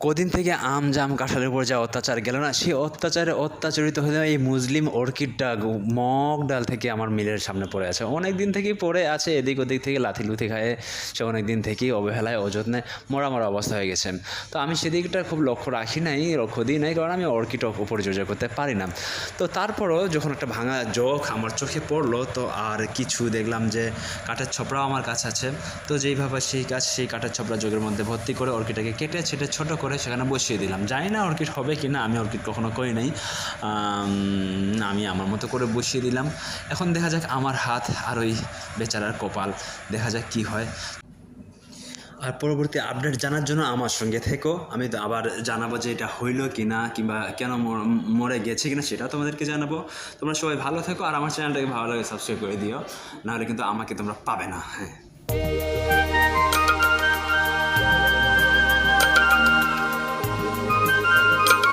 কদিন থেকে আম জাম কাঁঠালের উপর যা অত্যাচার গেল না, সেই অত্যাচারে অত্যাচারিত হয়ে এই মুসলিম অর্কিডটা মগ ডাল থেকে আমার মিলের সামনে পড়ে আছে। অনেক দিন থেকেই পড়ে আছে, এদিক ওদিক থেকে লাথি লুথি খায় সে অনেক দিন থেকেই অবহেলায় অযত্নে মরা মরা অবস্থা হয়ে গেছে। তো আমি সেদিকটা খুব লক্ষ্য রাখি নাই, লক্ষ্য দিই নাই, কারণ আমি অর্কিড পরিচর্যা করতে পারি না। তো তারপরও যখন একটা ভাঙা জোক আমার চোখে পড়লো, তো আর কিছু দেখলাম যে কাঠের ছপড়াও আমার কাছে আছে। তো যেইভাবে সেই কাঠের ছপড়া জোগের মধ্যে ভর্তি করে অর্কিডটাকে কেটে ছেটে ছোটো করে সেখানে বসিয়ে দিলাম। জানি না অর্কিড হবে কি না, আমি অর্কিড কখনো করি নাই। আমি আমার মতো করে বসিয়ে দিলাম। এখন দেখা যাক আমার হাত আর ওই বেচারার কপাল, দেখা যাক কি হয়। আর পরবর্তী আপডেট জানার জন্য আমার সঙ্গে থেকো। আমি তো আবার জানাবো যে এটা হইলো কি না, কিংবা কেন মরে গেছে কিনা সেটাও তোমাদেরকে জানাবো। তোমরা সবাই ভালো থেকো, আর আমার চ্যানেলটাকে ভালো লাগে সাবস্ক্রাইব করে দিও, নাহলে কিন্তু আমাকে তোমরা পাবে না। হ্যাঁ।